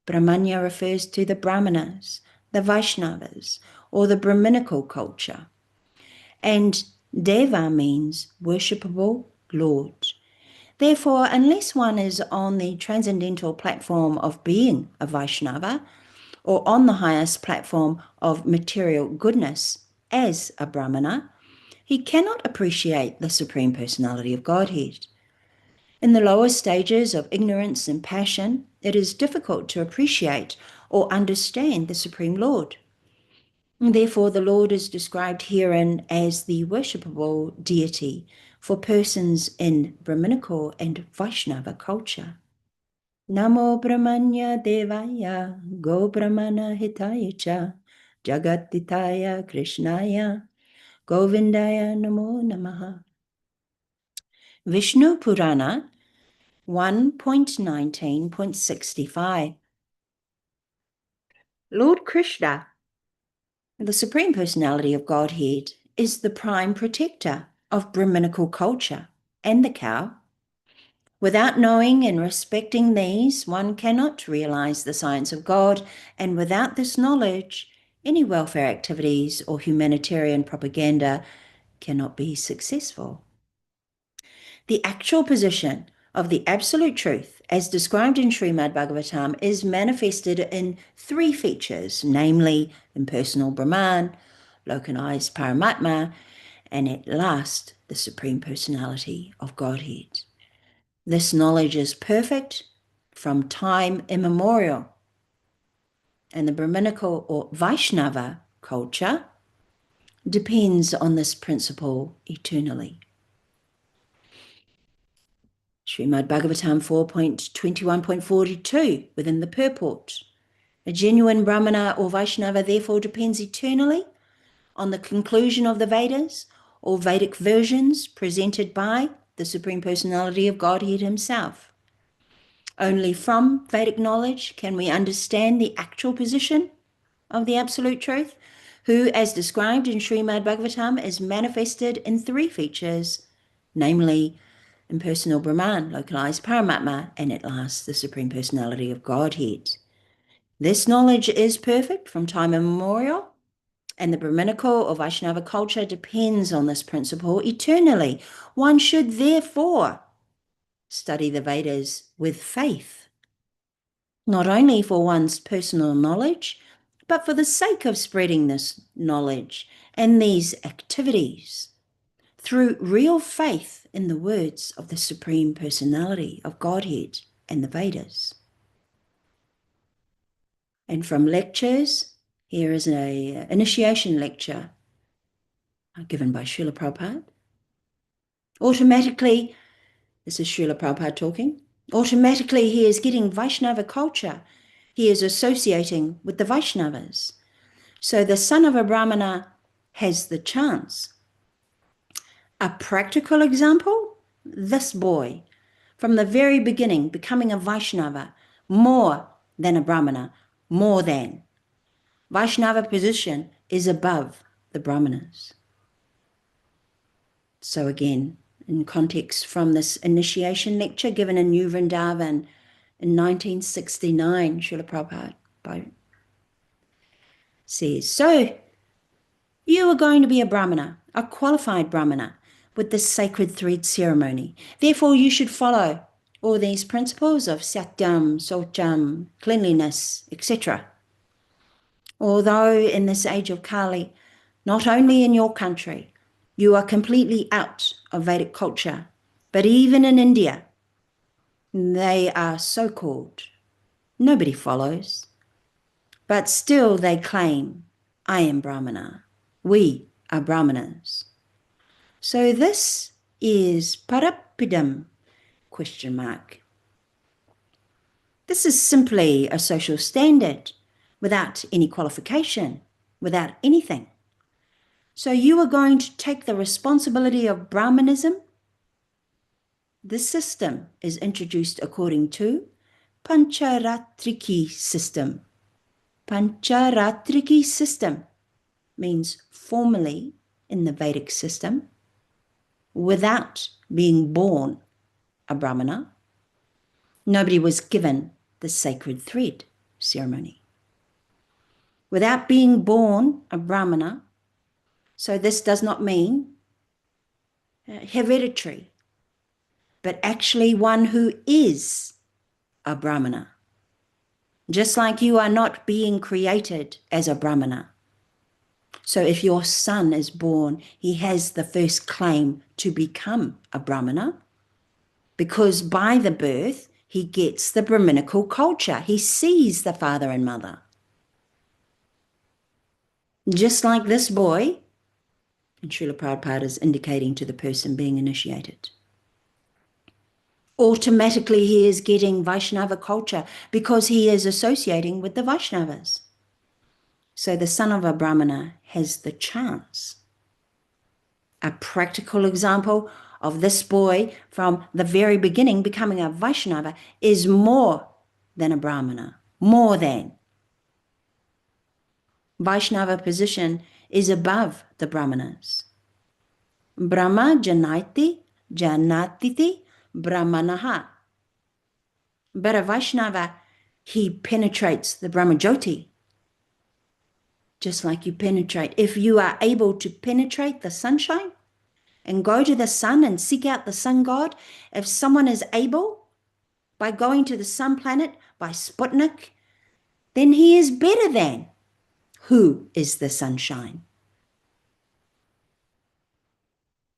Brahmanya refers to the Brahmanas, the Vaishnavas, or the Brahminical culture. And Deva means worshipable Lord. Therefore, unless one is on the transcendental platform of being a Vaishnava, or on the highest platform of material goodness as a Brahmana, he cannot appreciate the Supreme Personality of Godhead. In the lower stages of ignorance and passion, it is difficult to appreciate or understand the Supreme Lord. Therefore, the Lord is described herein as the worshipable deity for persons in Brahminical and Vaishnava culture. Namo Brahmanya Devaya Go Brahmana Hitaya Cha Jagatitaya Krishnaya Govindaya Namo Namaha. Vishnu Purana 1.19.65. Lord Krishna, the Supreme Personality of Godhead, is the prime protector of Brahminical culture and the cow. Without knowing and respecting these, one cannot realize the science of God, and without this knowledge, any welfare activities or humanitarian propaganda cannot be successful. The actual position of the Absolute Truth, as described in Śrīmad-Bhāgavatam, is manifested in three features, namely impersonal Brahman, localized Paramatma, and at last, the Supreme Personality of Godhead. This knowledge is perfect from time immemorial, and the Brahminical or Vaishnava culture depends on this principle eternally. Śrīmad-Bhāgavatam 4.21.42 within the purport. A genuine Brahmana or Vaishnava therefore depends eternally on the conclusion of the Vedas or Vedic versions presented by the Supreme Personality of Godhead himself. Only from Vedic knowledge can we understand the actual position of the Absolute Truth, who, as described in Śrīmad-Bhāgavatam, is manifested in three features, namely impersonal Brahman, localized Paramatma, and at last the Supreme Personality of Godhead. This knowledge is perfect from time immemorial, and the Brahminical or Vaishnava culture depends on this principle eternally. One should therefore study the Vedas with faith, not only for one's personal knowledge, but for the sake of spreading this knowledge and these activities through real faith in the words of the Supreme Personality of Godhead and the Vedas. And from lectures, here is an initiation lecture given by Srila Prabhupada. Automatically, this is Srila Prabhupada talking, automatically he is getting Vaishnava culture. He is associating with the Vaishnavas. So the son of a Brahmana has the chance. A practical example, this boy, from the very beginning, becoming a Vaishnava, more than a Brahmana, more than. Vaishnava position is above the Brahmanas. So again, in context from this initiation lecture given in New Vrindavan in 1969, Srila Prabhupada says, so you are going to be a Brahmana, a qualified Brahmana, with this sacred thread ceremony. Therefore, you should follow all these principles of satyam, saucham, cleanliness, etc. Although in this age of Kali, not only in your country, you are completely out of Vedic culture, but even in India, they are so-called. Nobody follows. But still they claim, I am Brahmana. We are Brahmanas. So this is parapidam, ? This is simply a social standard without any qualification, without anything. So you are going to take the responsibility of Brahmanism. This system is introduced according to Pancharatriki system. Pancharatriki system means formally in the Vedic system, without being born a Brahmana. Nobody was given the sacred thread ceremony. Without being born a Brahmana, so this does not mean hereditary, but actually one who is a Brahmana. Just like you are not being created as a Brahmana. So if your son is born, he has the first claim to become a Brahmana, because by the birth, he gets the Brahminical culture. He sees the father and mother. Just like this boy, and Srila Prabhupada is indicating to the person being initiated. Automatically he is getting Vaishnava culture because he is associating with the Vaishnavas. So the son of a Brahmana has the chance. A practical example of this boy from the very beginning becoming a Vaishnava is more than a Brahmana, more than. Vaishnava position is above the Brahmanas. Brahma janati janatiti brahmanaha. But a Vaishnava, he penetrates the Brahmajyoti. Just like you penetrate. If you are able to penetrate the sunshine and go to the sun and seek out the sun god, if someone is able, by going to the sun planet, by Sputnik, then he is better than. Who is the sunshine?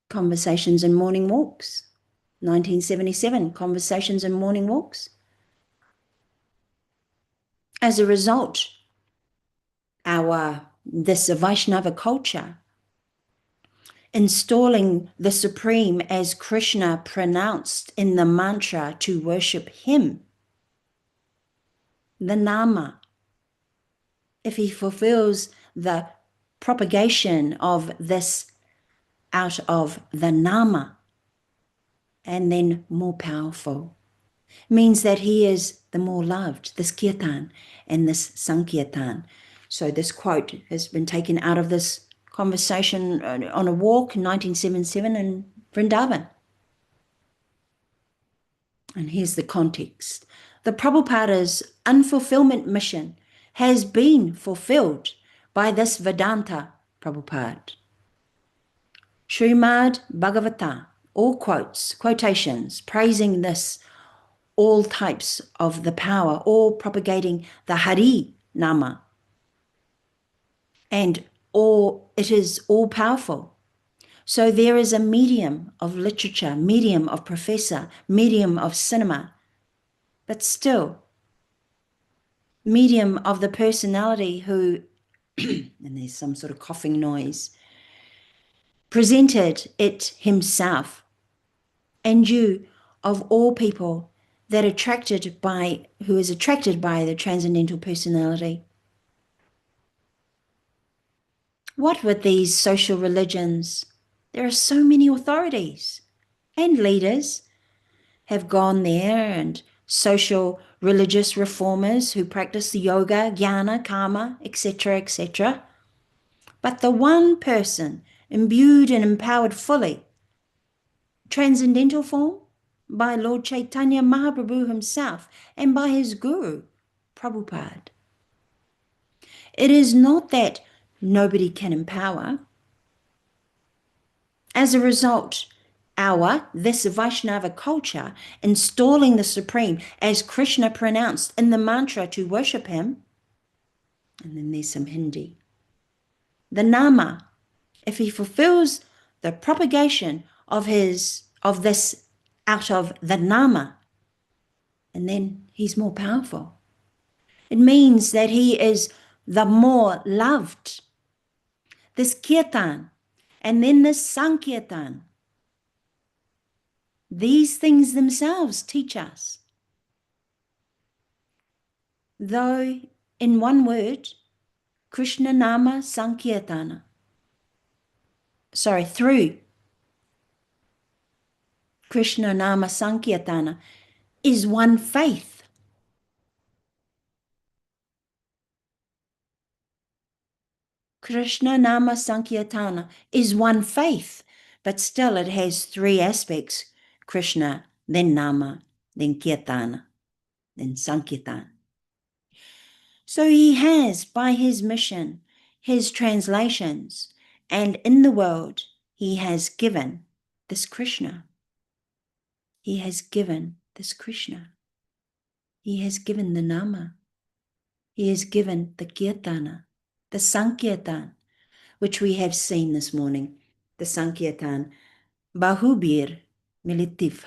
Conversations and Morning Walks, 1977, Conversations and Morning Walks. As a result, this Vaishnava culture, installing the Supreme as Krishna pronounced in the mantra to worship him, the Nama, if he fulfills the propagation of this out of the Nama, and then more powerful, means that he is the more loved, this kirtan and this sankirtan. So this quote has been taken out of this conversation on a walk in 1977 in Vrindavan. And here's the context. The Prabhupada's unfulfillment mission has been fulfilled by this Vedanta, Prabhupada. Śrīmad-Bhāgavatam, all quotations, praising this, all types of the power, all propagating the Hari Nama. And it is all powerful. So there is a medium of literature, medium of professor, medium of cinema, but still medium of the personality who, and there's some sort of coughing noise, presented it himself. And you, of all people, who is attracted by the transcendental personality. What with these social religions? There are so many authorities and leaders have gone there, and social religious reformers who practice the yoga, jnana, karma, etc., etc. But the one person imbued and empowered fully, transcendental form, by Lord Chaitanya Mahaprabhu himself and by his guru, Prabhupada. It is not that nobody can empower. As a result, this Vaishnava culture, installing the Supreme as Krishna pronounced in the mantra to worship him, and then there's some Hindi. The Nama, if he fulfills the propagation of this out of the Nama, and then he's more powerful. It means that he is the more loved. This kirtan, and then this sankirtan, these things themselves teach us. Though in one word, Krishna Nama Sankirtana, through Krishna Nama Sankirtana is one faith. Krishna Nama Sankirtana is one faith, but still it has three aspects: Krishna, then Nama, then Kirtana, then Sankirtan. So he has, by his mission, his translations, and in the world, he has given this Krishna. He has given this Krishna. He has given the Nama. He has given the Kirtana, the Sankirtan, which we have seen this morning, the Sankirtan, Bahubir Militva.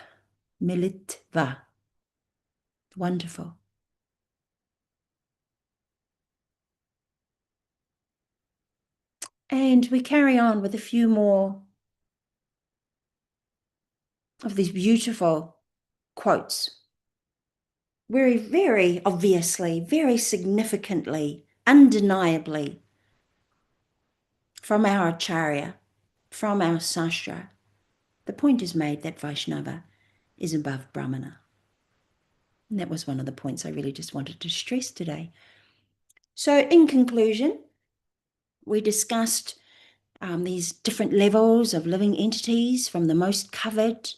Wonderful. And we carry on with a few more of these beautiful quotes. Very, very obviously, very significantly, undeniably, from our Acharya, from our Sastra, the point is made that Vaishnava is above Brahmana. And that was one of the points I really just wanted to stress today. So in conclusion, we discussed these different levels of living entities, from the most covered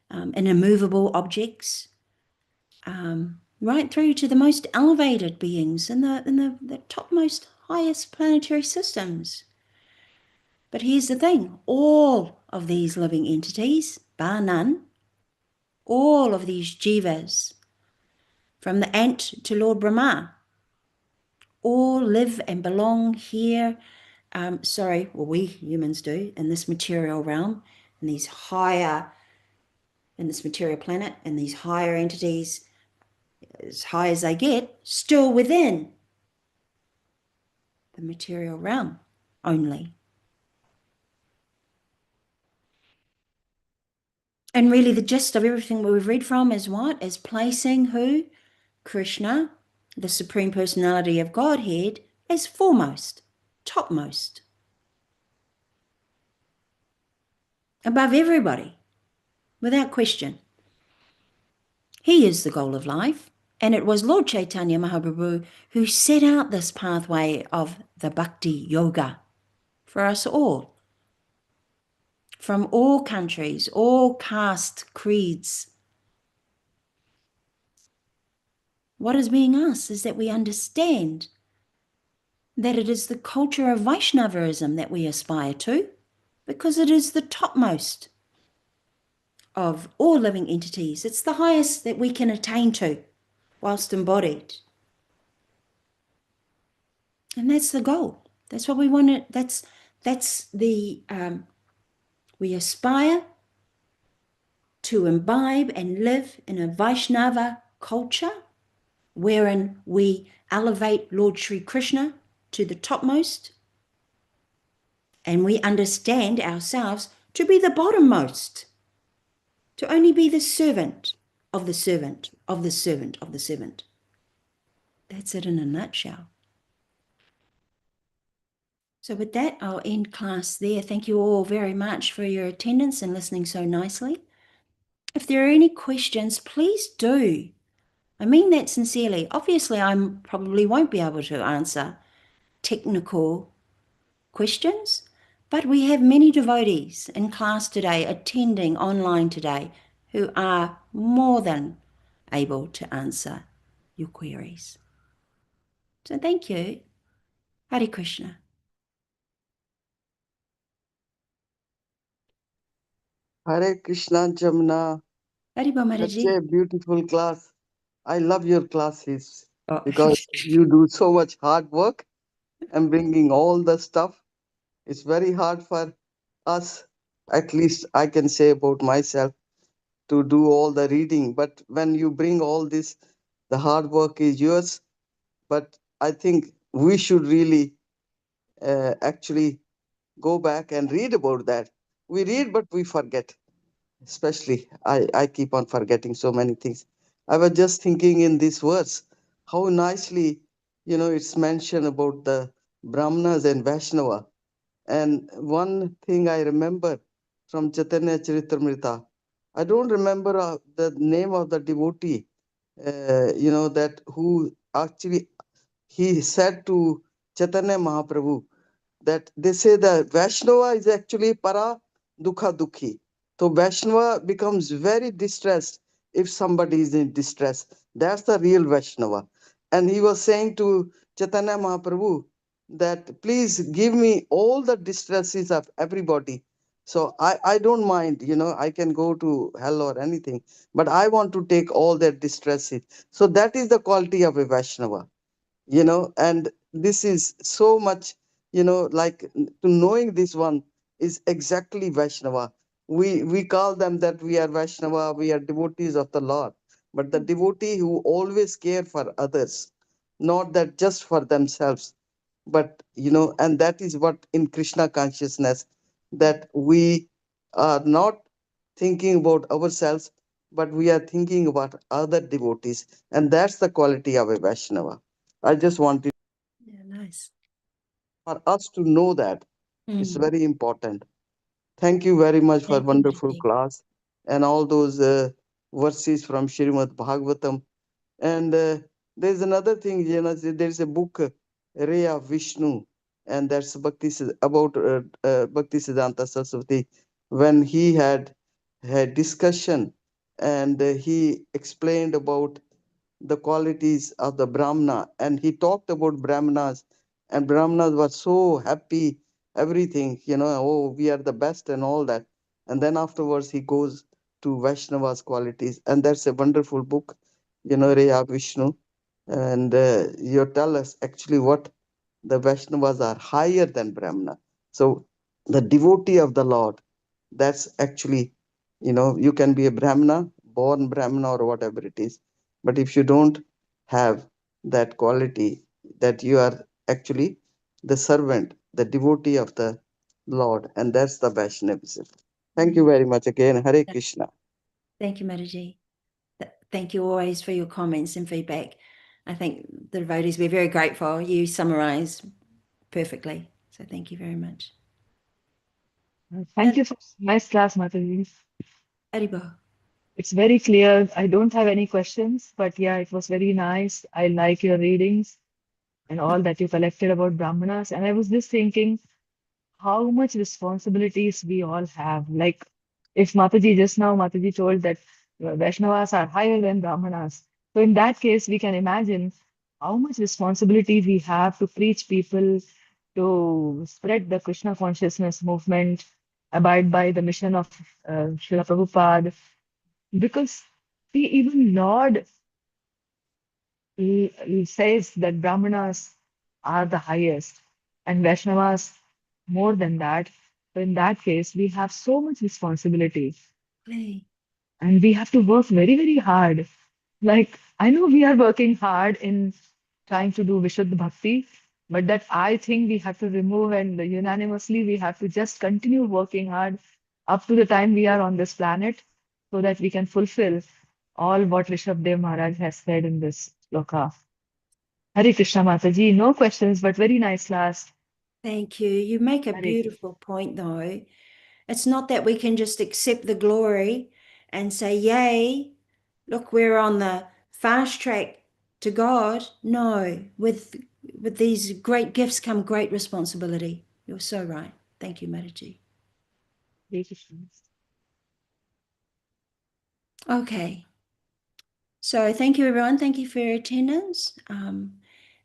and immovable objects, right through to the most elevated beings in the topmost, highest planetary systems. But here's the thing, all of these living entities, bar none, all of these jivas, from the ant to Lord Brahma, all live and belong here, we humans do, in this material realm, in this material planet, and these higher entities, as high as they get, still within the material realm only. And really the gist of everything we've read from is what? Is placing who? Krishna, the Supreme Personality of Godhead, as foremost, topmost, above everybody, without question. He is the goal of life, and it was Lord Chaitanya Mahaprabhu who set out this pathway of the bhakti yoga for us all, from all countries, all caste, creeds. What is being asked is that we understand that it is the culture of Vaishnavism that we aspire to, because it is the topmost of all living entities. It's the highest that we can attain to whilst embodied. And that's the goal. That's what we want to, that's the, we aspire to imbibe and live in a Vaishnava culture wherein we elevate Lord Sri Krishna to the topmost, and we understand ourselves to be the bottommost, to only be the servant of the servant of the servant of the servant. That's it in a nutshell. So with that, I'll end class there. Thank you all very much for your attendance and listening so nicely. If there are any questions, please do. I mean that sincerely. Obviously, I probably won't be able to answer technical questions, but we have many devotees in class today, attending online today, who are more than able to answer your queries. So thank you. Hare Krishna. Hare Krishna, Jamuna. Haribol Such Mataji. a beautiful class. I love your classes Oh. because you do so much hard work and bringing all the stuff. It's very hard for us, at least I can say about myself, to do all the reading. But when you bring all this, the hard work is yours. But I think we should really actually go back and read about that. We read, but we forget. Especially, I keep on forgetting so many things. I was just thinking in this verse, how nicely, it's mentioned about the Brahmanas and Vaishnava. And one thing I remember from Chaitanya Charitamrita, I don't remember the name of the devotee, that who actually he said to Chaitanya Mahaprabhu that they say that Vaishnava is actually para dukha dukhi. So Vaishnava becomes very distressed if somebody is in distress. That's the real Vaishnava. And he was saying to Chaitanya Mahaprabhu that please give me all the distresses of everybody. So I don't mind, I can go to hell or anything, but I want to take all their distresses. So that is the quality of a Vaishnava, and this is so much, like to knowing this one is exactly Vaishnava. We call them that we are Vaishnava, we are devotees of the Lord, but the devotee who always care for others, not that just for themselves, but and that is what in Krishna consciousness, that we are not thinking about ourselves, but we are thinking about other devotees, and that's the quality of a Vaishnava. I just wanted Yeah, nice. for us to know that. It's very important. Thank you very much for Thank you, wonderful Mataji. class and all those verses from Śrīmad-Bhāgavatam. And there's another thing, there's a book, Reya Vishnu, and that's about Bhakti Siddhanta Saraswati, when he had discussion and he explained about the qualities of the Brahmana, and he talked about Brahmanas, and Brahmanas were so happy, everything, oh, we are the best and all that. And then afterwards he goes to Vaishnava's qualities, and that's a wonderful book, Reya Vishnu. And you tell us actually what the Vaishnavas are higher than Brahmana. So the devotee of the Lord, that's actually, you can be a Brahmana, born Brahmana or whatever it is. But if you don't have that quality, that you are actually the servant, the devotee of the Lord, and that's the Vaishnavism. Thank you very much again. Hare Krishna. Thank you, Mataji. Thank you always for your comments and feedback. I think the devotees, we're very grateful. You summarized perfectly. So thank you very much. Thank you for nice class, Mataji. Haribol. It's very clear. I don't have any questions, but yeah, it was very nice. I like your readings and all that you collected about Brahmanas. And I was just thinking how much responsibilities we all have. Like if Mataji just now, Mataji told that Vaishnavas are higher than Brahmanas. So in that case, we can imagine how much responsibility we have to preach people, to spread the Krishna consciousness movement, abide by the mission of Srila Prabhupada. Because see, even Lord he says that Brahmanas are the highest and Vaishnavas more than that. So in that case, we have so much responsibility Exactly. and we have to work very, very hard. Like, I know we are working hard in trying to do Vishuddha Bhakti, but that I think we have to remove and unanimously we have to just continue working hard up to the time we are on this planet so that we can fulfill all what Rishabhdev Maharaj has said in this sloka. Hare Krishna Mataji, no questions, but very nice class. Thank you. You make a Hare beautiful point, though. It's not that we can just accept the glory and say, yay, look, we're on the fast track to God. No, with these great gifts come great responsibility. You're so right. Thank you, Mataji. Krishna. Okay. So thank you, everyone. Thank you for your attendance.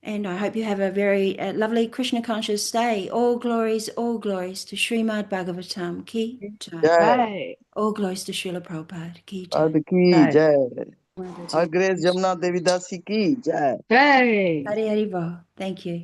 And I hope you have a very lovely Krishna conscious day. All glories to Śrīmad-Bhāgavatam. Ki Jai. Jai. Bye. All glories to Srila Prabhupada. Ki Jai. Ad ki Bye. jai. Mataji. Her Grace Jamuna Devi Dasi ki jai. Bye. Hari Hari Bo. Thank you.